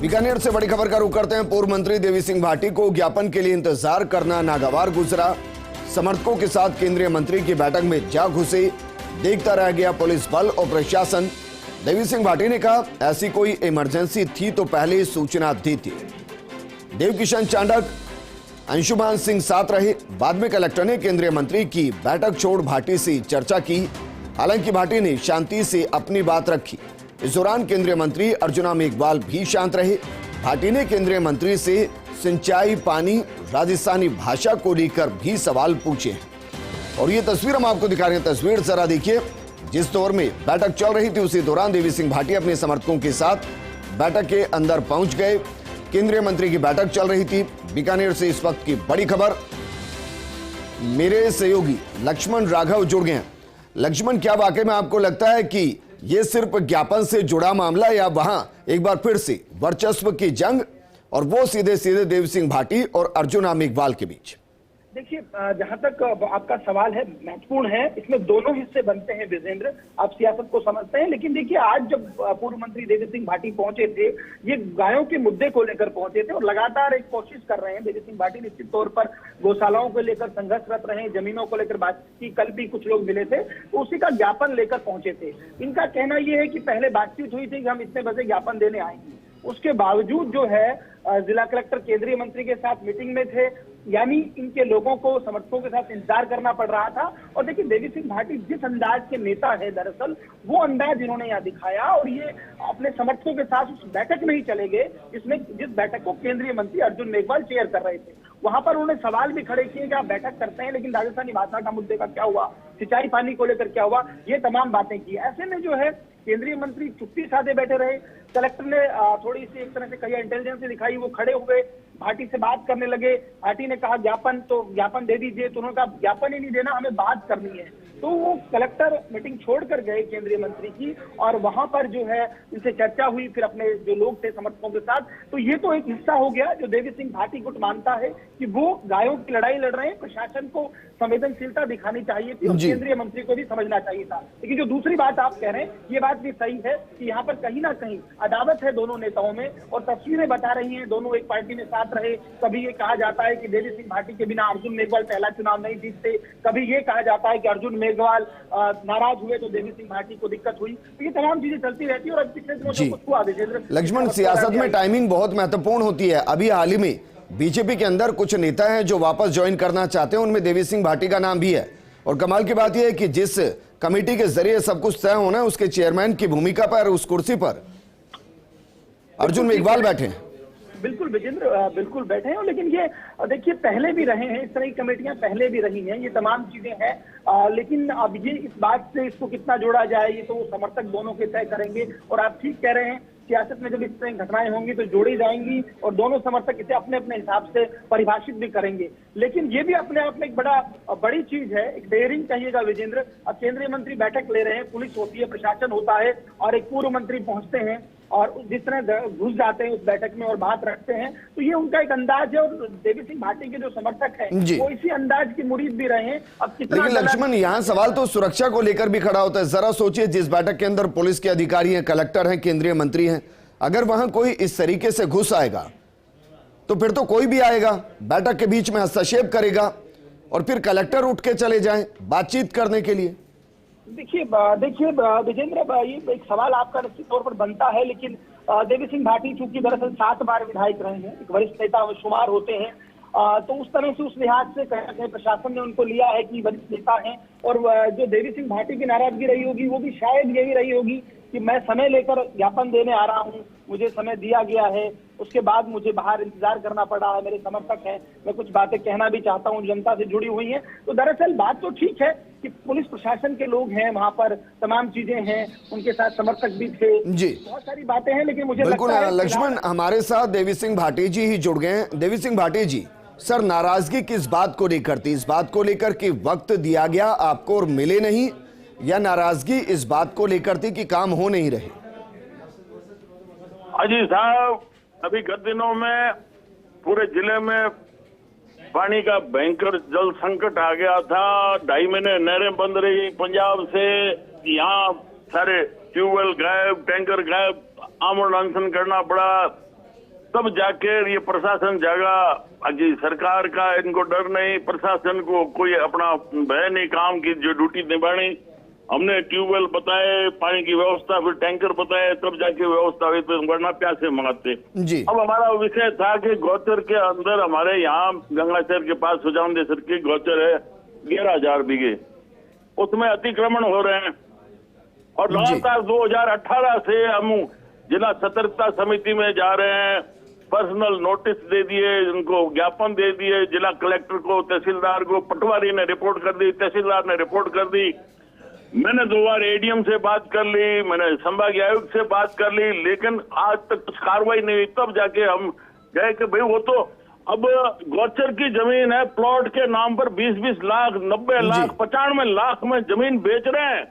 बीकानेर से बड़ी खबर का रुख करते हैं। पूर्व मंत्री देवी सिंह भाटी को ज्ञापन के लिए इंतजार करना नागवार गुजरा। समर्थकों के साथ केंद्रीय मंत्री की बैठक में जा घुसे, देखता रह गया पुलिस बल और प्रशासन। देवी सिंह भाटी ने कहा, ऐसी कोई इमरजेंसी थी तो पहले ही सूचना दी थी। देवकिशन चांडक, अंशुमान सिंह साथ रहे। बाद में कलेक्टर ने केंद्रीय मंत्री की बैठक छोड़ भाटी से चर्चा की। हालांकि भाटी ने शांति से अपनी बात रखी। इस दौरान केंद्रीय मंत्री अर्जुना मेघवाल भी शांत रहे। भाटी ने केंद्रीय मंत्री से सिंचाई, पानी, राजस्थानी भाषा को लेकर भी सवाल पूछे हैं। और ये तस्वीर हम आपको दिखा रहे हैं। तस्वीर जरा देखिए। जिस दौर में बैठक चल रही थी उसी दौरान देवी सिंह भाटी अपने समर्थकों के साथ बैठक के अंदर पहुंच गए। केंद्रीय मंत्री की बैठक चल रही थी। बीकानेर से इस वक्त की बड़ी खबर, मेरे सहयोगी लक्ष्मण राघव जुड़ गए हैं। लक्ष्मण, क्या वाकई में आपको लगता है कि ये सिर्फ ज्ञापन से जुड़ा मामला, या वहां एक बार फिर से वर्चस्व की जंग और वो सीधे सीधे देवी सिंह भाटी और अर्जुना मेघवाल के बीच? देखिए, जहां तक आपका सवाल है महत्वपूर्ण है। इसमें दोनों हिस्से बनते हैं विजेंद्र, आप सियासत को समझते हैं। लेकिन देखिए, आज जब पूर्व मंत्री देवी सिंह भाटी पहुंचे थे, ये गायों के मुद्दे को लेकर पहुंचे थे और लगातार एक कोशिश कर रहे हैं। देवी सिंह भाटी निश्चित तौर पर गौशालाओं को लेकर संघर्षरत रहे, जमीनों को लेकर बात की। कल भी कुछ लोग मिले थे तो उसी का ज्ञापन लेकर पहुंचे थे। इनका कहना यह है कि पहले बातचीत हुई थी कि हम इतने बजे ज्ञापन देने आएंगे, उसके बावजूद जो है जिला कलेक्टर केंद्रीय मंत्री के साथ मीटिंग में थे। यानी इनके लोगों को समर्थकों के साथ इंतजार करना पड़ रहा था। और देखिए, देवी सिंह भाटी जिस अंदाज के नेता है, दरअसल वो अंदाज इन्होंने यहाँ दिखाया और ये अपने समर्थकों के साथ उस बैठक में ही चले गए जिस बैठक को केंद्रीय मंत्री अर्जुन मेघवाल चेयर कर रहे थे। वहां पर उन्होंने सवाल भी खड़े किए कि आप बैठक करते हैं, लेकिन राजस्थानी भाषा का मुद्दे का क्या हुआ, सिंचाई पानी को लेकर क्या हुआ, ये तमाम बातें की। ऐसे में जो है केंद्रीय मंत्री चुप्पी साधे बैठे रहे। कलेक्टर ने थोड़ी सी एक तरह से कही इंटेलिजेंस दिखाई, वो खड़े हुए भाटी से बात करने लगे। भाटी ने कहा ज्ञापन, तो ज्ञापन दे दीजिए। तो उन्होंने कहा ज्ञापन ही नहीं देना, हमें बात करनी है। तो वो कलेक्टर मीटिंग छोड़कर गए केंद्रीय मंत्री की और वहां पर जो है इनसे चर्चा हुई फिर अपने जो लोग थे समर्थकों के साथ। तो ये तो एक हिस्सा हो गया जो देवी सिंह भाटी गुट मानता है कि वो गायों की लड़ाई लड़ रहे हैं। प्रशासन को संवेदनशीलता दिखानी चाहिए थी और केंद्रीय मंत्री को भी समझना चाहिए था। लेकिन जो दूसरी बात आप कह रहे हैं, ये बात भी सही है कि यहाँ पर कहीं ना कहीं अदावत है दोनों नेताओं में और तस्वीरें बता रही हैं दोनों एक पार्टी में साथ रहे। कभी ये कहा जाता है कि देवी सिंह भाटी के बिना अर्जुन मेघवाल पहला चुनाव नहीं जीतते, कभी ये कहा जाता है कि अर्जुन मेघवाल नाराज हुए तो देवी सिंह भाटी को दिक्कत हुई। तो ये तमाम चीजें चलती रहती है और अब पिछले दिनों में कुछ हुआ। लक्ष्मण, सियासत में टाइमिंग बहुत महत्वपूर्ण होती है। अभी हाल ही में बीजेपी के अंदर कुछ नेता हैं जो वापस ज्वाइन करना चाहते हैं, उनमें देवी सिंह भाटी का नाम भी है। और कमाल की बात यह है कि जिस कमेटी के जरिए सब कुछ तय होना है, उसके चेयरमैन की भूमिका पर, उस कुर्सी पर अर्जुन मेघवाल बैठे हैं। बिल्कुल विजेंद्र, बिल्कुल बैठे हैं। लेकिन ये देखिए, पहले भी रहे हैं इस तरह की कमेटियां, पहले भी रही हैं, ये तमाम चीजें हैं। लेकिन अब ये इस बात से इसको कितना जोड़ा जाए, ये तो समर्थक दोनों के तय करेंगे। और आप ठीक कह रहे हैं, सियासत में जब इस तरह घटनाएं होंगी तो जोड़ी जाएंगी और दोनों समर्थक इसे अपने अपने हिसाब से परिभाषित भी करेंगे। लेकिन ये भी अपने आप में एक बड़ी चीज है, एक डेयरिंग कहिएगा विजेंद्र। अब केंद्रीय मंत्री बैठक ले रहे हैं, पुलिस होती है, प्रशासन होता है और एक पूर्व मंत्री पहुंचते हैं और जिस तरह घुस जाते हैं उस बैठक में और बात रखते हैं, तो ये उनका एक अंदाज है। और देवी सिंह भाटी के जो समर्थक हैं वो इसी अंदाज की मुरीद भी रहे हैं। अब कितना, लेकिन लक्ष्मण, यहाँ सवाल तो सुरक्षा को लेकर भी खड़ा होता है। जरा सोचिए, जिस बैठक के अंदर पुलिस के अधिकारी हैं, कलेक्टर हैं, केंद्रीय मंत्री हैं, अगर वहां कोई इस तरीके से घुस आएगा तो फिर तो कोई भी आएगा, बैठक के बीच में हस्तक्षेप करेगा और फिर कलेक्टर उठ के चले जाएं बातचीत करने के लिए। देखिए विजेंद्र, ये एक सवाल आपका निश्चित तौर पर बनता है। लेकिन देवी सिंह भाटी चूंकि दरअसल 7 बार विधायक रहे हैं, एक वरिष्ठ नेता में शुमार होते हैं, तो उस तरह से उस लिहाज से कहीं ना कहीं प्रशासन ने उनको लिया है कि वरिष्ठ नेता हैं। और जो देवी सिंह भाटी की नाराजगी रही होगी वो भी शायद यही रही होगी कि मैं समय लेकर ज्ञापन देने आ रहा हूँ, मुझे समय दिया गया है, उसके बाद मुझे बाहर इंतजार करना पड़ा है, मेरे समर्थक हैं, मैं कुछ बातें कहना भी चाहता हूँ, जनता से जुड़ी हुई हैं। तो दरअसल बात तो ठीक है कि पुलिस प्रशासन के लोग हैं वहां पर, तमाम चीजें हैं, उनके साथ समर्थक भी थे जी, बहुत सारी बातें हैं। लेकिन मुझे बिल्कुल लगता है लक्ष्मण, हमारे साथ देवी सिंह भाटी जी ही जुड़ गए हैं। देवी सिंह भाटी जी, सर, नाराजगी किस बात को लेकर थी? इस बात को लेकर कि वक्त दिया गया आपको और मिले नहीं, या नाराजगी इस बात को लेकर थी कि काम हो नहीं रहे? अजी साहब, अभी गत दिनों में पूरे जिले में पानी का भयंकर जल संकट आ गया था। 2.5 महीने नहरें बंद रही पंजाब से, यहाँ सारे ट्यूबवेल गायब, टैंकर गायब, आमरण अनशन करना पड़ा। तब जाके ये प्रशासन जागा। अजी सरकार का इनको डर नहीं, प्रशासन को कोई अपना भय नहीं, काम की जो ड्यूटी निभानी। हमने ट्यूबवेल बताए, पानी की व्यवस्था, फिर टैंकर बताए, तब जाके व्यवस्था हुई, तो वरना प्यासे मंगाते जी। अब हमारा विषय था कि गौचर के अंदर हमारे यहाँ गंगाशहर के पास सुजानदेसर की गौचर है 11,000 बीघे, उसमें अतिक्रमण हो रहे हैं और लगातार 2018 से हम जिला सतर्कता समिति में जा रहे हैं। पर्सनल नोटिस दे दिए, उनको ज्ञापन दे दिए, जिला कलेक्टर को, तहसीलदार को, पटवारी ने रिपोर्ट कर दी, तहसीलदार ने रिपोर्ट कर दी। मैंने 2 बार एडीएम से बात कर ली, मैंने संभागीय आयुक्त से बात कर ली, लेकिन आज तक कुछ कार्रवाई नहीं हुई। तब जाके हम गए कि भाई वो तो अब गौचर की जमीन है, प्लॉट के नाम पर 20-20 लाख, 90 लाख, 95 लाख में जमीन बेच रहे हैं।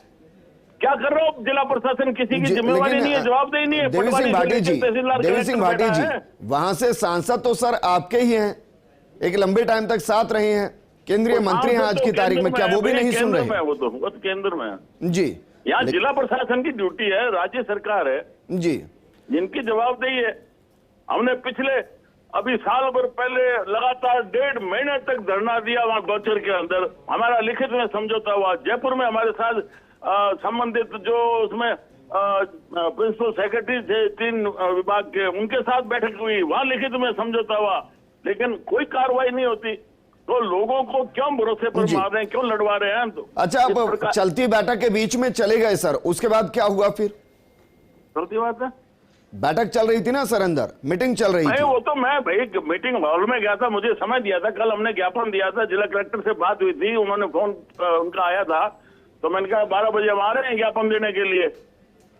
क्या कर रहे हो जिला प्रशासन? किसी की जिम्मेवारी नहीं है, जवाबदेही नहीं है। देवी सिंह भाटी जी, देवी सिंह भाटी जी, वहां से सांसद तो सर आपके ही हैं, एक लंबे टाइम तक साथ रहे हैं, केंद्रीय मंत्री हैं आज की तारीख में, क्या वो भी नहीं सुन रहे? वो तो केंद्र में है जी। यहाँ जिला प्रशासन की ड्यूटी है, राज्य सरकार है जी, जिनकी जवाबदेही है। हमने पिछले अभी साल भर पहले लगातार 1.5 महीने तक धरना दिया वहां गौचर के अंदर। हमारा लिखित में समझौता हुआ। जयपुर में हमारे साथ संबंधित जो उसमें प्रिंसिपल सेक्रेटरी थे 3 विभाग के, उनके साथ बैठक हुई, वहां लिखित में समझौता हुआ, लेकिन कोई कार्रवाई नहीं होती। तो लोगों को क्यों भरोसे पर मार रहे हैं, क्यों लड़वा रहे हैं? तो अच्छा, अब चलती बैठक के बीच में चले गए सर, उसके बाद क्या हुआ फिर? चलती बात है, बैठक चल रही थी ना सर, अंदर मीटिंग चल रही थी। वो तो मैं भाई मीटिंग हॉल में गया था, मुझे समय दिया था, कल हमने ज्ञापन दिया था, जिला कलेक्टर से बात हुई थी, उन्होंने फोन उनका आया था, तो मैंने कहा 12 बजे हम आ रहे हैं ज्ञापन देने के लिए।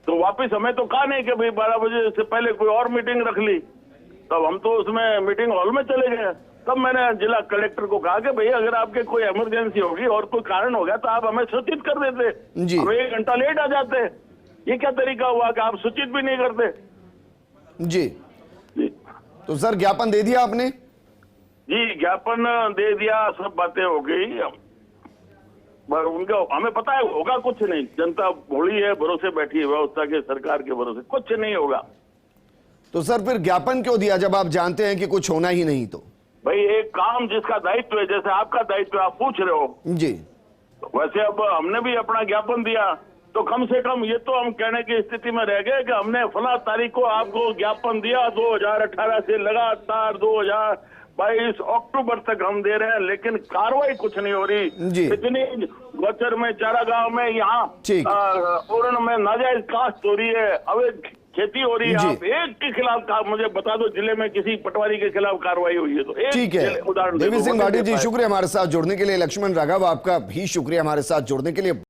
तो वापिस हमें तो कहा नहीं कि भाई 12 बजे से पहले कोई और मीटिंग रख ली। तब हम तो उसमें मीटिंग हॉल में चले गए। तब मैंने जिला कलेक्टर को कहा कि भैया अगर आपके कोई इमरजेंसी होगी और कोई कारण हो गया तो आप हमें सूचित कर देते, हम 1 घंटा लेट आ जाते। ये क्या तरीका हुआ कि आप सूचित भी नहीं करते? जी, तो सर ज्ञापन दे दिया आपने? जी, ज्ञापन दे दिया, सब बातें हो गई। उनका हमें पता है होगा कुछ नहीं, जनता भोली है, भरोसे बैठी है, व्यवस्था के, सरकार के भरोसे कुछ नहीं होगा। तो सर फिर ज्ञापन क्यों दिया जब आप जानते हैं कि कुछ होना ही नहीं? तो भाई एक काम जिसका दायित्व है, जैसे आपका दायित्व आप पूछ रहे हो जी, वैसे अब हमने भी अपना ज्ञापन दिया, तो कम से कम ये तो हम कहने की स्थिति में रह गए कि हमने फला तारीख को आपको ज्ञापन दिया, 2018 से लगातार 2022 अक्टूबर तक हम दे रहे हैं, लेकिन कार्रवाई कुछ नहीं हो रही। इतनी गौचर में, चारागांव में, यहाँ ओरण में नाजायज काश्त हो रही है, अवैध खेती हो रही है। आप एक के खिलाफ मुझे बता दो जिले में किसी पटवारी के खिलाफ कार्रवाई हुई है तो एक ठीक है। उदाहरण देवी सिंह भाटी जी, शुक्रिया हमारे साथ जुड़ने के लिए। लक्ष्मण राघव, आपका भी शुक्रिया हमारे साथ जुड़ने के लिए।